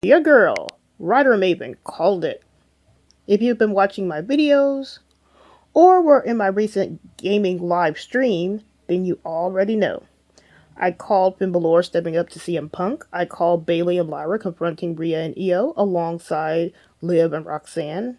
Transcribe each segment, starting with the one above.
Your girl, WriterMaven, called it. If you've been watching my videos or were in my recent gaming live stream, then you already know. I called Finn Balor stepping up to CM Punk. I called Bayley and Lyra confronting Rhea and Io alongside Liv and Roxanne.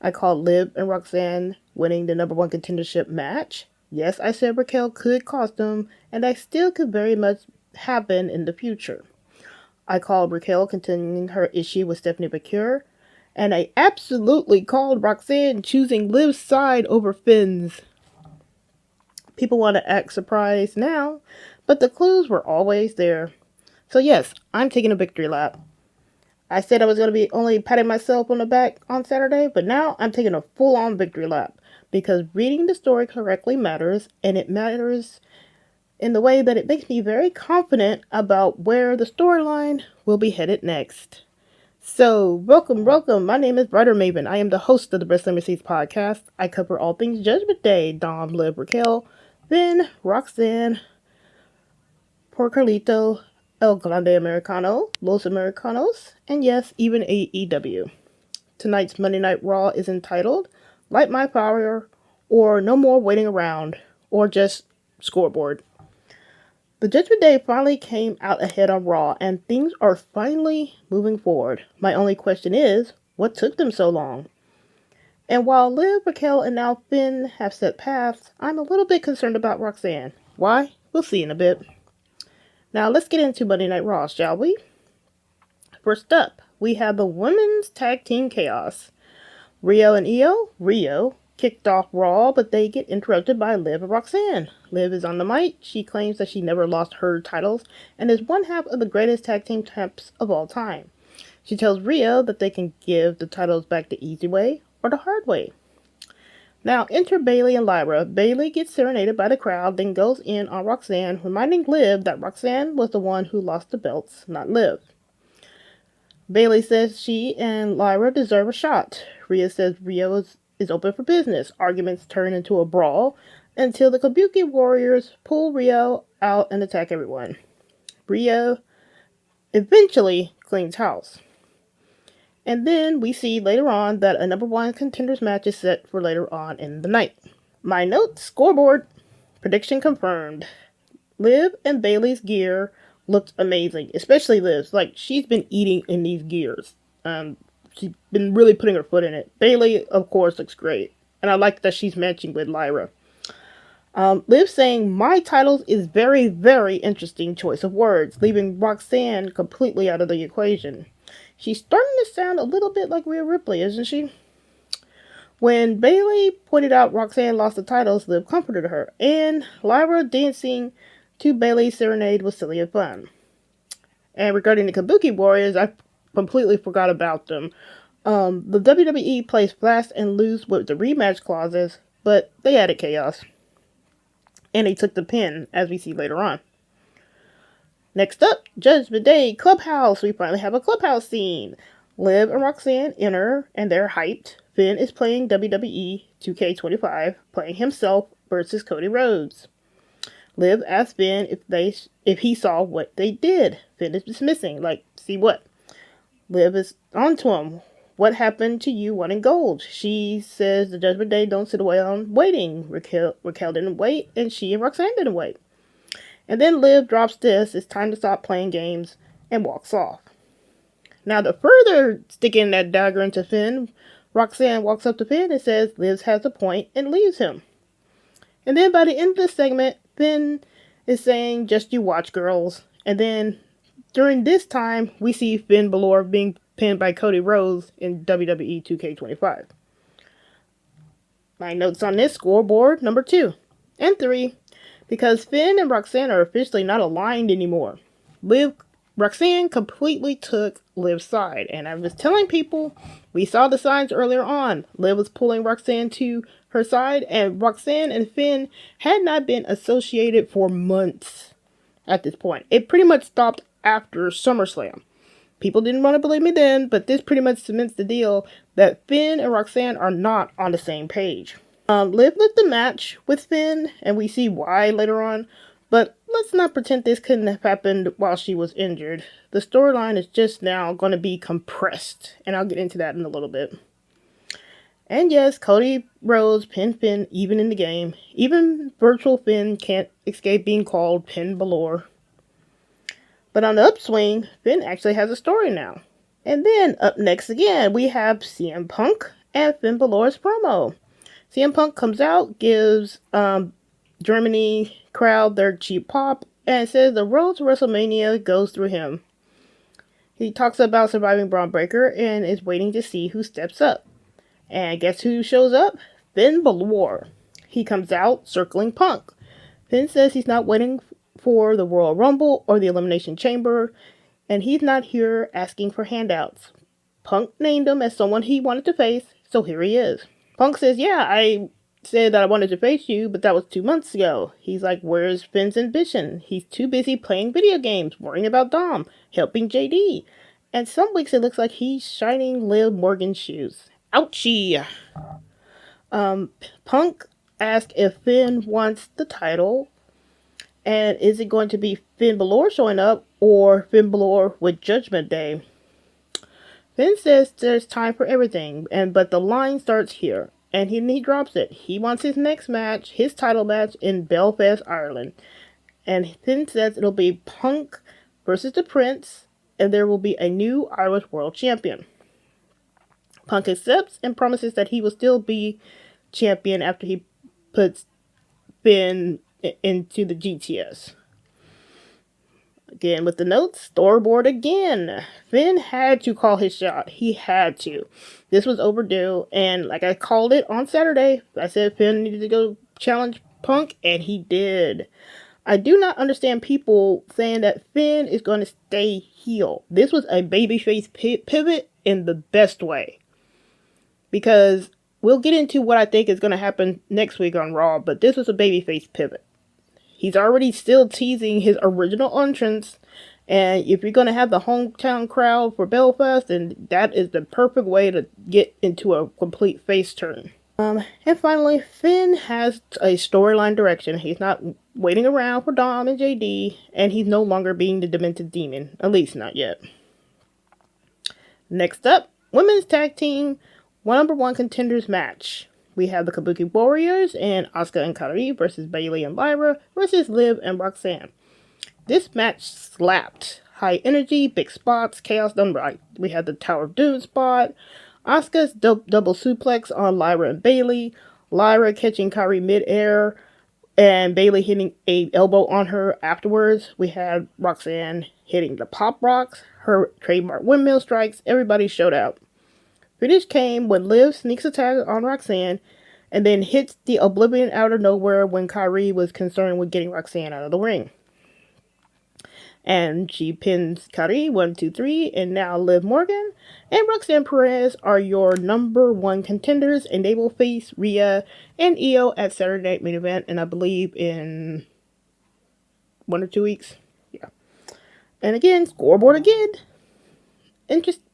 I called Liv and Roxanne winning the number one contendership match. Yes, I said Raquel could cost them, and that still could very much happen in the future. I called Raquel continuing her issue with Stephanie Vaquer, and I absolutely called Roxanne choosing Liv's side over Finn's. People want to act surprised now, but the clues were always there. So yes, I'm taking a victory lap. I said I was going to be only patting myself on the back on Saturday, but now I'm taking a full-on victory lap because reading the story correctly matters, and it matters in the way that it makes me very confident about where the storyline will be headed next. So, welcome. My name is WriterMaven. I am the host of the Wrestling Receipts podcast. I cover all things Judgment Day, Dom, Liv, Raquel, Finn, Roxanne, Por Carlito, El Grande Americano, Los Americanos, and yes, even AEW. Tonight's Monday Night Raw is entitled Light My Fire, or No More Waiting Around, or just Scoreboard. The Judgment Day finally came out ahead on Raw, and things are finally moving forward. My only question is, what took them so long? And while Liv, Raquel, and now Finn have set paths, I'm a little bit concerned about Roxanne. Why? We'll see in a bit. Now let's get into Monday Night Raw, shall we? First up, we have the Women's Tag Team Chaos. Rio and Rio kicked off Raw, but they get interrupted by Liv and Roxanne. Liv is on the mic. She claims that she never lost her titles and is one half of the greatest tag team champs of all time. She tells Rio that they can give the titles back the easy way or the hard way. Now enter Bayley and Lyra. Bayley gets serenaded by the crowd, then goes in on Roxanne, reminding Liv that Roxanne was the one who lost the belts, not Liv. Bayley says she and Lyra deserve a shot. Rhea says Rio is open for business. Arguments turn into a brawl until the Kabuki Warriors pull Rio out and attack everyone. Rio eventually cleans house. And then we see later on that a number one contenders match is set for later on in the night. My notes, scoreboard, prediction confirmed. Liv and Bayley's gear looked amazing, especially Liv's. Like, she's been eating in these gears. She's been really putting her foot in it. Bayley, of course, looks great. And I like that she's matching with Lyra. Liv saying, my titles is very, very interesting choice of words, leaving Roxanne completely out of the equation. She's starting to sound a little bit like Rhea Ripley, isn't she? When Bayley pointed out Roxanne lost the titles, Liv comforted her. And Lyra dancing to Bayley's serenade was silly and fun. And regarding the Kabuki Warriors, I completely forgot about them. The WWE plays fast and loose with the rematch clauses, but they added chaos. And they took the pin, as we see later on. Next up, Judgment Day Clubhouse. We finally have a clubhouse scene. Liv and Roxanne enter, and they're hyped. Finn is playing WWE 2K25, playing himself versus Cody Rhodes. Liv asks Finn if he saw what they did. Finn is dismissing, like, see what? Liv is on to him. What happened to you wanting gold? She says the Judgment Day don't sit around waiting. Raquel didn't wait, and she and Roxanne didn't wait. And then Liv drops this, it's time to stop playing games, and walks off. Now, to further stick in that dagger into Finn, Roxanne walks up to Finn and says Liv has a point and leaves him. And then by the end of the segment, Finn is saying, just you watch, girls. And then during this time, we see Finn Balor being pinned by Cody Rhodes in WWE 2K25. My notes on this, scoreboard number 2 and 3. Because Finn and Roxanne are officially not aligned anymore. Roxanne completely took Liv's side. And I was telling people, we saw the signs earlier on. Liv was pulling Roxanne to her side. And Roxanne and Finn had not been associated for months at this point. It pretty much stopped after SummerSlam. People didn't want to believe me then, but this pretty much cements the deal that Finn and Roxanne are not on the same page. Liv lived the match with Finn, and we see why later on. But let's not pretend this couldn't have happened while she was injured. The storyline is just now going to be compressed, and I'll get into that in a little bit. And yes, Cody Rhodes pinned Finn even in the game. Even virtual Finn can't escape being called Pin Balor. But on the upswing, Finn actually has a story now. And then up next again, we have CM Punk and Finn Balor's promo. CM Punk comes out, gives Germany crowd their cheap pop, and says the road to WrestleMania goes through him. He talks about surviving Braun Breaker and is waiting to see who steps up. And guess who shows up? Finn Balor. He comes out circling Punk. Finn says he's not waiting for the Royal Rumble or the Elimination Chamber, and he's not here asking for handouts. Punk named him as someone he wanted to face, so here he is. Punk says, yeah, I said that I wanted to face you, but that was 2 months ago. He's like, where's Finn's ambition? He's too busy playing video games, worrying about Dom, helping JD. And some weeks it looks like he's shining Liv Morgan's shoes. Ouchie! Punk asked if Finn wants the title, and is it going to be Finn Balor showing up, or Finn Balor with Judgment Day? Finn says there's time for everything, but the line starts here, and he drops it. He wants his next match, his title match, in Belfast, Ireland. And Finn says it'll be Punk versus the Prince, and there will be a new Irish World Champion. Punk accepts and promises that he will still be champion after he puts Finn into the GTS. Again with the notes, storyboard again. Finn had to call his shot. He had to. This was overdue, and like I called it on Saturday, I said Finn needed to go challenge Punk, and he did. I do not understand people saying that Finn is going to stay heel. This was a babyface pivot in the best way. Because we'll get into what I think is going to happen next week on Raw, but this was a babyface pivot. He's already still teasing his original entrance, and if you're going to have the hometown crowd for Belfast, then that is the perfect way to get into a complete face turn. And finally, Finn has a storyline direction. He's not waiting around for Dom and JD, and he's no longer being the demented demon, at least not yet. Next up, women's tag team Number One Contenders match. We have the Kabuki Warriors and Asuka and Kairi versus Bayley and Lyra versus Liv and Roxanne. This match slapped. High energy, big spots, chaos done right. We had the Tower of Doom spot, Asuka's double suplex on Lyra and Bayley, Lyra catching Kairi mid-air, and Bayley hitting a elbow on her afterwards. We had Roxanne hitting the pop rocks, her trademark windmill strikes. Everybody showed out. Finish came when Liv sneaks attack on Roxanne and then hits the Oblivion out of nowhere when Kairi was concerned with getting Roxanne out of the ring. And she pins Kairi 1, 2, 3, and now Liv Morgan and Roxanne Perez are your number one contenders, and they will face Rhea and Io at Saturday Night Main Event, and I believe in 1 or 2 weeks. Yeah. And again, scoreboard again.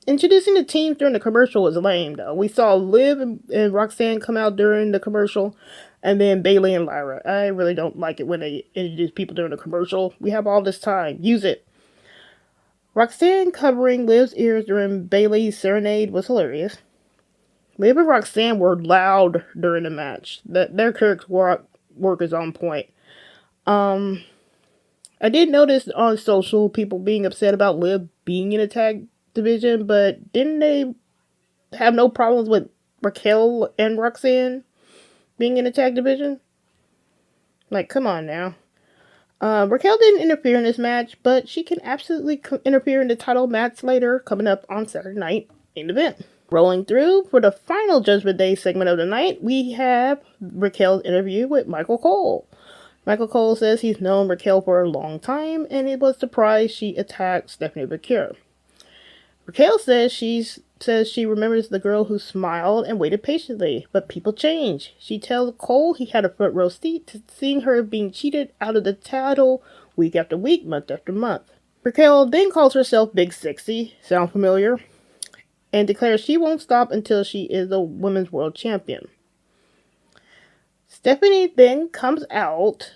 Introducing the teams during the commercial was lame, though. We saw Liv and Roxanne come out during the commercial, and then Bayley and Lyra. I really don't like it when they introduce people during the commercial. We have all this time. Use it. Roxanne covering Liv's ears during Bayley's serenade was hilarious. Liv and Roxanne were loud during the match. Their character work is on point. I did notice on social people being upset about Liv being in a tag division, but didn't they have no problems with Raquel and Roxanne being in the tag division? Like, come on now. Raquel didn't interfere in this match, but she can absolutely interfere in the title match later, coming up on Saturday night in the event. Rolling through for the final Judgment Day segment of the night, we have Raquel's interview with Michael Cole. Michael Cole says he's known Raquel for a long time, and it was surprised she attacked Stephanie Vaquer. Raquel says she remembers the girl who smiled and waited patiently, but people change. She tells Cole he had a front row seat to seeing her being cheated out of the title week after week, month after month. Raquel then calls herself Big Sexy, sound familiar, and declares she won't stop until she is the Women's World Champion. Stephanie then comes out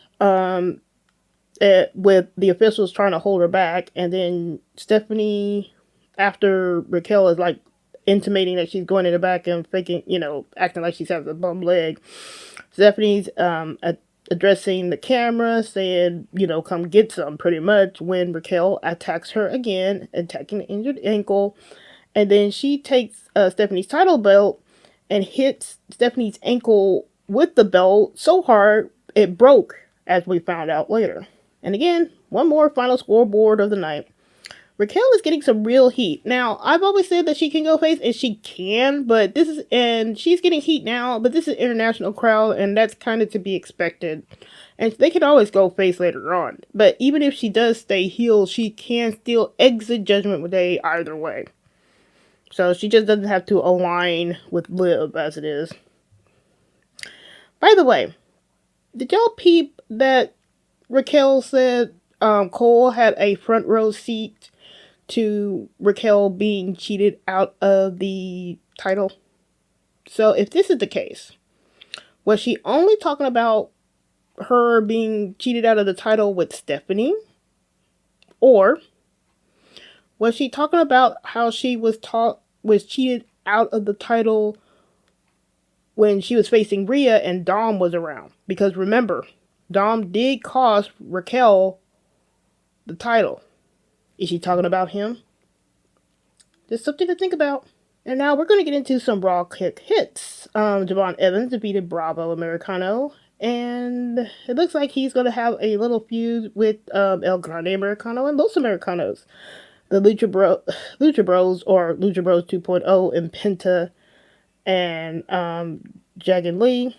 with the officials trying to hold her back, and then Stephanie, after Raquel is like intimating that she's going in the back and faking, acting like she's having a bum leg, Stephanie's addressing the camera, saying, come get some, pretty much, when Raquel attacks her again, attacking the injured ankle, and then she takes Stephanie's title belt and hits Stephanie's ankle with the belt so hard it broke, as we found out later. And again, one more final scoreboard of the night. Raquel is getting some real heat. Now, I've always said that she can go face, and she can, and she's getting heat now, but this is an international crowd, and that's kind of to be expected. And they can always go face later on. But even if she does stay heel, she can still exit Judgment Day either way. So she just doesn't have to align with Liv as it is. By the way, did y'all peep that Raquel said Cole had a front row seat to Raquel being cheated out of the title? So if this is the case, was she only talking about her being cheated out of the title with Stephanie? Or was she talking about how she was cheated out of the title when she was facing Rhea and Dom was around? Because remember, Dom did cost Raquel the title. Is she talking about him? Just something to think about. And now we're going to get into some Raw quick hits. Javon Evans defeated Bravo Americano. And it looks like he's going to have a little feud with El Grande Americano and Los Americanos. The Lucha Bros, or Lucha Bros 2.0, and Penta and Dragon Lee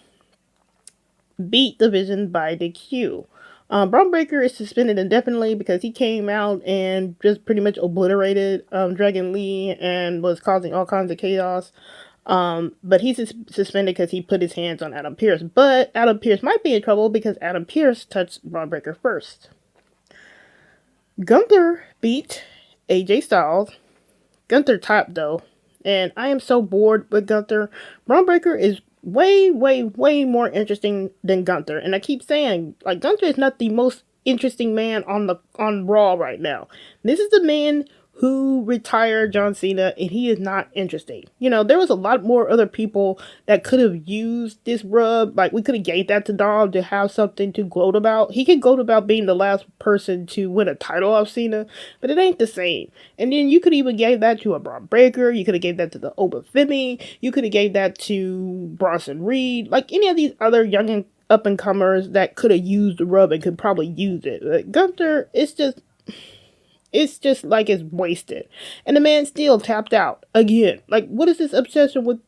beat the Vision by DQ. Braun Breaker is suspended indefinitely because he came out and just pretty much obliterated Dragon Lee and was causing all kinds of chaos. But he's suspended because he put his hands on Adam Pearce. But Adam Pearce might be in trouble because Adam Pearce touched Braun Breaker first. Gunther beat AJ Styles. Gunther tapped though. And I am so bored with Gunther. Braun Breaker is way, way, way more interesting than Gunther. And I keep saying, like, Gunther is not the most interesting man on Raw right now. This is the man who retired John Cena, and he is not interesting. There was a lot more other people that could have used this rub. Like, we could have gave that to Dom to have something to gloat about. He could gloat about being the last person to win a title off Cena, but it ain't the same. And then you could even gave that to a Braun Breaker. You could have gave that to the Oba Femi. You could have gave that to Bronson Reed. Like, any of these other young and up-and-comers that could have used the rub and could probably use it. But Gunther, it's just like it's wasted. And the man still tapped out again. Like, what is this obsession with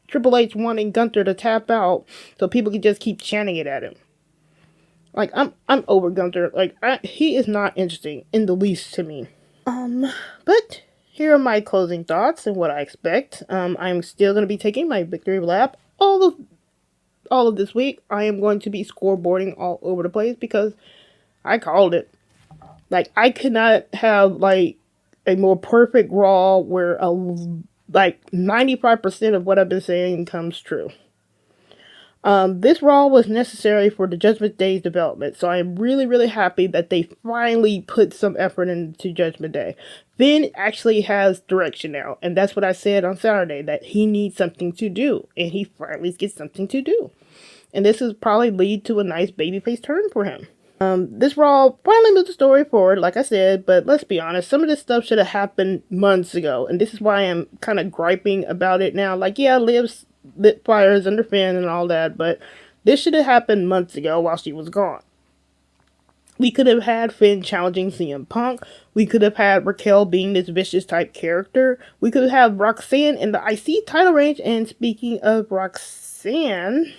Triple H wanting Gunther to tap out so people can just keep chanting it at him? Like, I'm over Gunther. Like, he is not interesting in the least to me. But here are my closing thoughts and what I expect. I'm still going to be taking my victory lap all of this week. I am going to be scoreboarding all over the place because I called it. Like, I could not have, like, a more perfect Raw where, 95% of what I've been saying comes true. This Raw was necessary for the Judgment Day's development, so I am really, really happy that they finally put some effort into Judgment Day. Finn actually has direction now, and that's what I said on Saturday, that he needs something to do, and he finally gets something to do. And this will probably lead to a nice babyface turn for him. This Raw finally moved the story forward, like I said, but let's be honest, some of this stuff should have happened months ago, and this is why I'm kind of griping about it now. Like, yeah, Liv's lit fires under Finn and all that, but this should have happened months ago while she was gone. We could have had Finn challenging CM Punk. We could have had Raquel being this vicious type character. We could have Roxanne in the IC title range, and speaking of Roxanne,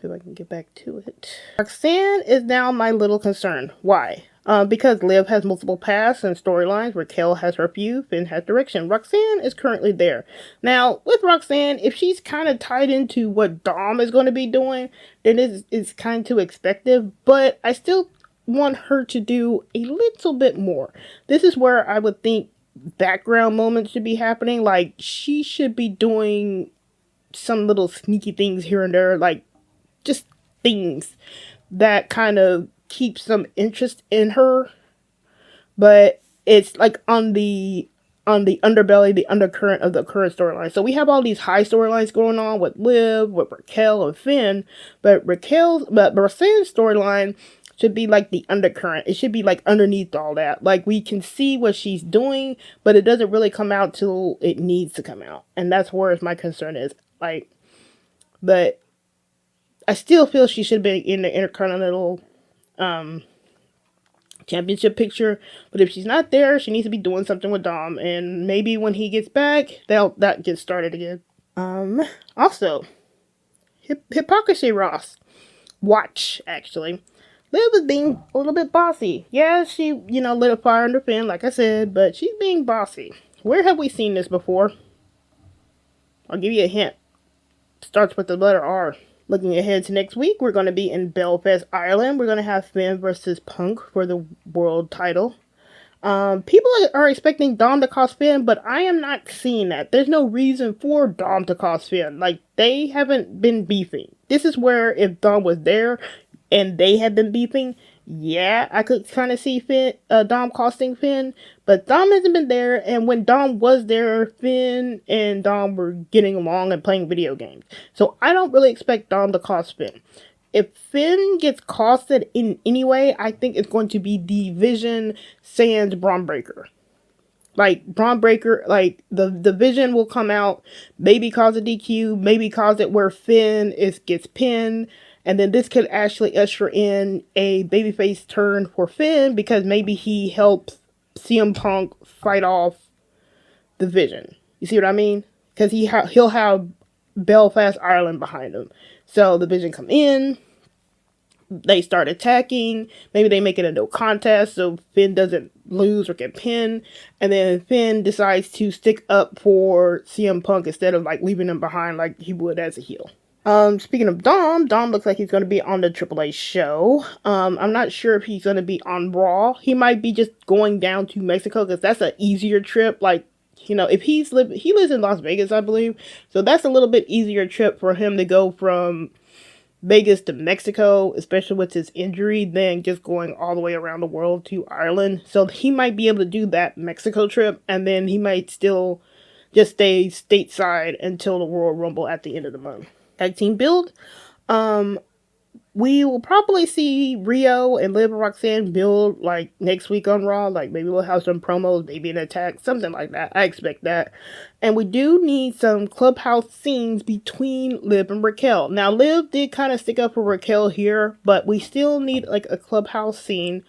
if I can get back to it. Roxanne is now my little concern. Why? Because Liv has multiple paths and storylines. Raquel has her feud. Finn has direction. Roxanne is currently there. Now, with Roxanne, if she's kind of tied into what Dom is going to be doing, then it's kind of expected. But I still want her to do a little bit more. This is where I would think background moments should be happening. Like, she should be doing some little sneaky things here and there. Like, just things that kind of keep some interest in her, but it's like on the underbelly, the undercurrent of the current storyline. So we have all these high storylines going on with Liv, with Raquel and Finn, but Roxanne's storyline should be like the undercurrent. It should be like underneath all that. Like we can see what she's doing, but it doesn't really come out till it needs to come out. And that's where my concern is. Like, but I still feel she should be in the Intercontinental Championship picture. But if she's not there, she needs to be doing something with Dom. And maybe when he gets back, that gets started again. Also, hypocrisy Ross. Watch, actually. Liv is being a little bit bossy. Yeah, she, lit a fire under Finn, like I said, but she's being bossy. Where have we seen this before? I'll give you a hint. Starts with the letter R. Looking ahead to next week, we're going to be in Belfast, Ireland. We're going to have Finn versus Punk for the world title. People are expecting Dom to cost Finn, but I am not seeing that. There's no reason for Dom to cost Finn. Like, they haven't been beefing. This is where if Dom was there and they had been beefing, yeah, I could kind of see Dom costing Finn, but Dom hasn't been there, and when Dom was there, Finn and Dom were getting along and playing video games. So I don't really expect Dom to cost Finn. If Finn gets costed in any way, I think it's going to be Division sans Braun Breaker. Like, Braun Breaker, like, the Division will come out, maybe cause a DQ, maybe cause it where Finn gets pinned, and then this could actually usher in a babyface turn for Finn because maybe he helps CM Punk fight off the Vision. You see what I mean? Because he'll have Belfast, Ireland behind him. So the Vision come in, they start attacking, maybe they make it a no contest so Finn doesn't lose or get pinned, and then Finn decides to stick up for CM Punk instead of like leaving him behind like he would as a heel. Speaking of Dom looks like he's going to be on the AAA show. I'm not sure if he's going to be on Raw. He might be just going down to Mexico because that's an easier trip. Like, if he lives in Las Vegas, I believe. So that's a little bit easier trip for him to go from Vegas to Mexico, especially with his injury, than just going all the way around the world to Ireland. So he might be able to do that Mexico trip, and then he might still just stay stateside until the Royal Rumble at the end of the month. Tag team build. We will probably see Rio and Liv and Roxanne build like next week on Raw. Like maybe we'll have some promos, maybe an attack, something like that. I expect that. And we do need some clubhouse scenes between Liv and Raquel. Now Liv did kind of stick up for Raquel here, but we still need like a clubhouse scene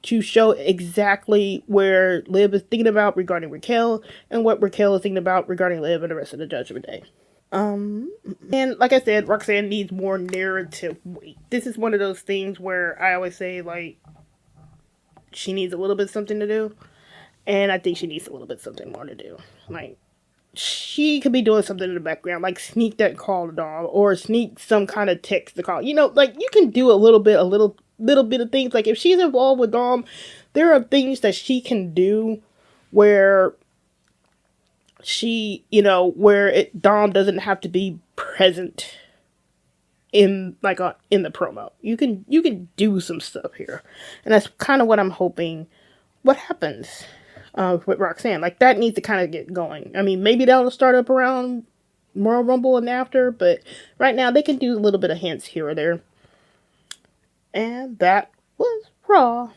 to show exactly where Liv is thinking about regarding Raquel and what Raquel is thinking about regarding Liv and the rest of the Judgment Day. And like I said, Roxanne needs more narrative weight. This is one of those things where I always say, like, she needs a little bit something to do. And I think she needs a little bit something more to do. Like, she could be doing something in the background, like sneak that call to Dom, or sneak some kind of text to call. Like, you can do a little bit of things. Like, if she's involved with Dom, there are things that she can do where Dom doesn't have to be present in the promo. You can do some stuff here, and that's kind of what I'm hoping. What happens with Roxanne? Like that needs to kind of get going. I mean, maybe that'll start up around Royal Rumble and after, but right now they can do a little bit of hints here or there. And that was Raw.